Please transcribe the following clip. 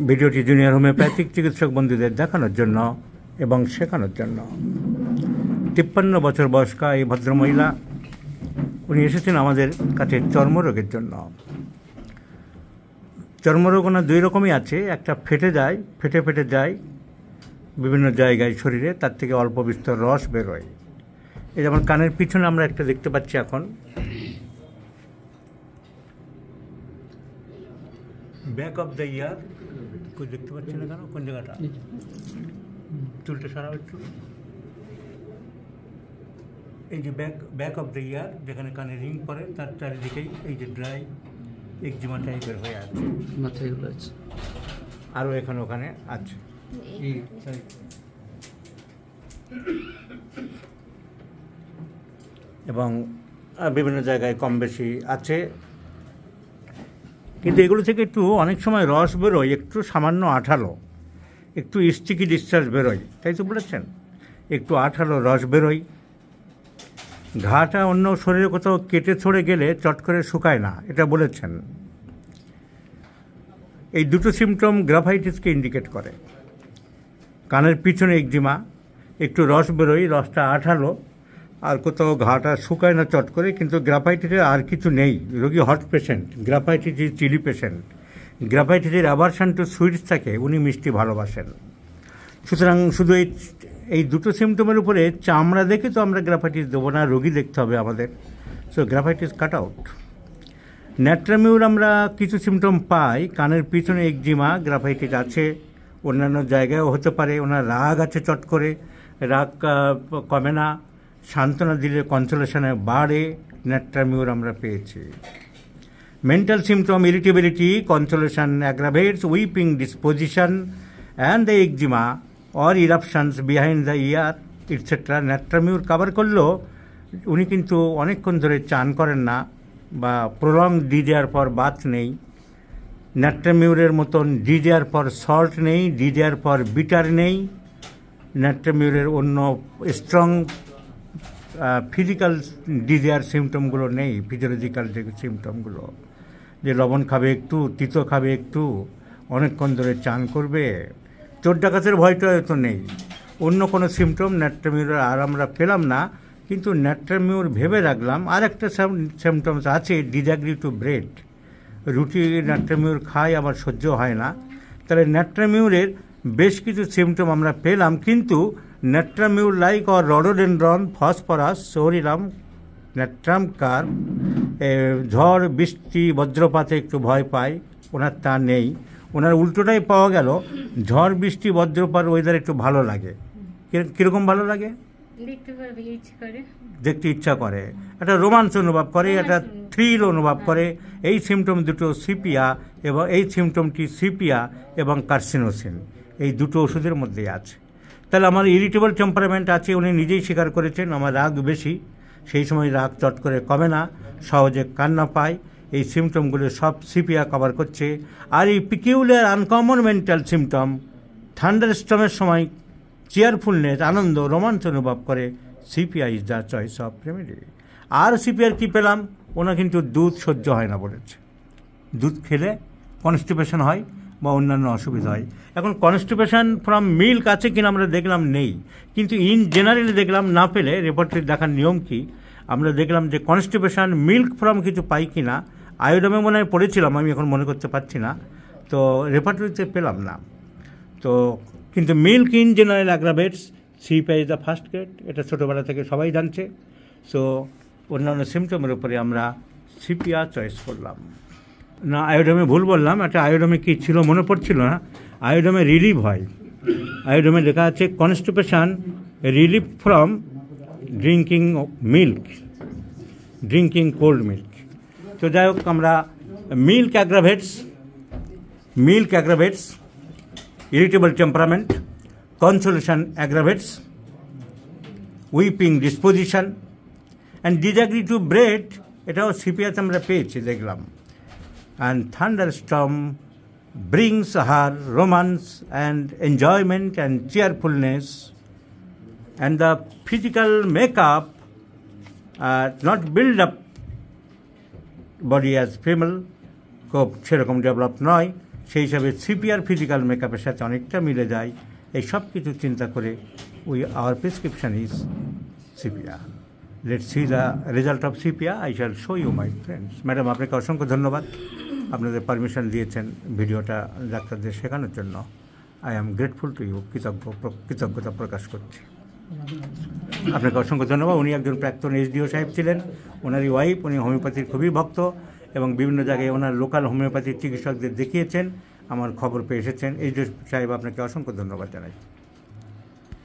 ভিডিওটি junior homeopathic চিকিৎসক বন্ধুদের দেখানোর জন্য এবং শেখানোর জন্য। 53 বছর বয়স্কা এই ভদ্রমহিলা, উনি এসেছেন আমাদের কাছে চর্মরোগের জন্য। চর্মরোগ ওনার দুই রকমই আছে, একটা ফেটে যায় বিভিন্ন জায়গায় শরীরে, তার থেকে অল্প বিস্তর রস বেরোয়। এই যেমন কানের পিছনে আমরা একটা দেখতে পাচ্ছি এখন, ব্যাক অফ দ্য ইয়ার, কেউ দেখতে পাচ্ছি না কেন, কোন জায়গাটা, চুলটা সরাও একটু। এই যে ব্যাক অফ দ্য ইয়ার, যেখানে কানে রিং পরে তার চারিদিকেই এই যে ড্রাই একজিমা টাইপের হয়ে আছে, আরও এখানে ওখানে আছে, এবং বিভিন্ন জায়গায় কম বেশি আছে। কিন্তু এগুলো থেকে একটু অনেক সময় রস বেরোয়, একটু সামান্য আঠালো, একটু স্টিকি ডিসচার্জ বেরোয়, তাই তো বলেছেন, একটু আঠালো রস বেরোয়। ঘাটা অন্য শরীরে কোথাও কেটে ছড়ে গেলে চট করে শুকায় না, এটা বলেছেন। এই দুটো সিমটম গ্রাফাইটিসকে ইন্ডিকেট করে। কানের পিছনে একজিমা, একটু রস বেরোয়, রসটা আঠালো, আর কোথাও ঘাটা শুকায় না চট করে, কিন্তু গ্রাফাইটিসের আর কিছু নেই। রোগী hot patient, graphites is chilly patient. গ্রাফাইটিসের অ্যাভারশন টু সুইটস থাকে, উনি মিষ্টি ভালোবাসেন। সুতরাং শুধু এই দুটো সিমটমের উপরে চামড়া দেখে তো আমরা গ্রাফাইটিস দেবো না, রোগী দেখতে হবে আমাদের। So graphites cut out. Natrum mur আমরা কিছু সিমটম পাই, কানের পিছনে একজিমা, গ্রাফাইটিস আছে, অন্যান্য জায়গায়ও হতে পারে। ওনার রাগ আছে চট করে, রাগ কমে না, সান্ত্বনা দিলে কনসোলেশনে বাড়ে, ন্যাট্রামিউর আমরা পেয়েছি। Mental symptom irritability, consolation aggravates, weeping disposition and the eczema or eruptions behind the ear etcetera. Natrum mur cover করলেও উনি কিন্তু অনেকক্ষণ ধরে চান করেন না, বা প্রলং ডিডিআর পর বাথ নেই। ন্যাট্রামিউরের মতন ডিডিআর পর সল্ট নেই, ডিডিআর পর বিটার নেই। ন্যাট্রামিউরের অন্য স্ট্রং ফিজিক্যাল ডিডিআর সিমটমগুলো নেই, ফিজিওলজিক্যাল যে সিমটমগুলো, যে লবণ খাবে একটু, তিতো খাবে একটু, অনেকক্ষণ ধরে চান করবে, চোর ডাকাতের ভয়টা তো নেই। অন্য কোনো সিমটম ন্যাট্রামিউরের আর আমরা পেলাম না, কিন্তু ন্যাট্রামিউর ভেবে রাখলাম। আর একটা সিমটমস আছে, ডিজাগ্রি টু ব্রেড। রুটি ন্যাট্রামিউর খাই, আবার সহ্য হয় না। তাহলে ন্যাট্রামিউরের বেশ কিছু সিমটম আমরা পেলাম, কিন্তু natrum mur like or rhododendron, phosphorus, psorinum, natrum carb, ঝড় বৃষ্টি বজ্রপাতে একটু ভয় পায়, ওনার তা নেই। ওনার উল্টোটাই পাওয়া গেল, ঝড় বৃষ্টি বজ্রপাত ওয়েদার একটু ভালো লাগে। কীরকম ভালো লাগে? দেখতে ইচ্ছা করে, একটা রোমাঞ্চ অনুভব করে, একটা থ্রিল অনুভব করে। এই সিমটম দুটো সিপিয়া, এবং এই সিমটমটি সিপিয়া এবং কার্সিনোসিন, এই দুটো ওষুধের মধ্যেই আছে। তাহলে আমার ইরিটেবল টেম্পারামেন্ট আছে, উনি নিজেই স্বীকার করেছেন। আমার রাগ বেশি, সেই সময় রাগ চট করে কমে না, সহজে কান্না পায়। এই সিমটমগুলো সব সিপিয়া কভার করছে। আর এই peculiar uncommon mental symptom, thunder স্টর্মের সময় চেয়ারফুলনেস, আনন্দ, রোমাঞ্চ অনুভব করে, CPI is the choice of remedy. আর সিপিআর কী পেলাম, ওনা কিন্তু দুধ সহ্য হয় না বলেছে। দুধ খেলে কনস্টিপেশন হয় বা অন্যান্য অসুবিধা হয়। এখন কনস্টিপেশন ফ্রম মিল্ক আছে কিনা আমরা দেখলাম নেই, কিন্তু ইন জেনারেলি দেখলাম, না পেলে রেপার্টরি দেখার নিয়ম কি, আমরা দেখলাম যে কনস্টিপেশন মিল্ক ফ্রম কিছু পাই কি না। আয়োডামে মনে হয় পড়েছিলাম, আমি এখন মনে করতে পারছি না, তো রেপার্টরিতে পেলাম না। তো কিন্তু milk in general aggravates, CPI is the first grade, এটা ছোটোবেলা থেকে সবাই জানছে। সো অন্যান্য সিমটমের উপরে আমরা সিপিআর চয়েস করলাম না। আয়োডামে ভুল বললাম, একটা আয়োডামে কী ছিল মনে পড়ছিল না। আয়োডামে রিলিভ হয়, আয়োডামে লেখা আছে constipation relieve from drinking milk, drinking cold milk. তো যাই হোক, আমরা milk aggravates, irritable temperament, consolation aggravates, weeping disposition, and disagree to bread, এটাও সিপিআতে আমরা পেয়েছি দেখলাম। and thunderstorm brings her romance and enjoyment and cheerfulness, and the physical makeup not build up body as female, খুব সেরকম develop নয়, সেই হিসাবে CPR physical মেকআপের সাথে অনেকটা মিলে যায়। এই সব কিছু চিন্তা করে our prescription is CPR. Let's see the result of CPR. I shall show you my friends. Madam, আপনাকে অসংখ্য ধন্যবাদ, আপনাদের পারমিশন দিয়েছেন ভিডিওটা ডাক্তারদের শেখানোর জন্য। I am grateful to you, কৃতজ্ঞতা প্রকাশ করছি। আপনাকে অসংখ্য ধন্যবাদ। উনি একজন প্রাক্তন এসডিও সাহেব ছিলেন, ওনারই ওয়াইফ, উনি হোমিওপ্যাথির খুবই ভক্ত এবং বিভিন্ন জায়গায় ওনার লোকাল হোমিওপ্যাথির চিকিৎসকদের দেখিয়েছেন, আমার খবর পেয়ে এসেছেন। এসডিও সাহেব, আপনাকে অসংখ্য ধন্যবাদ জানাই।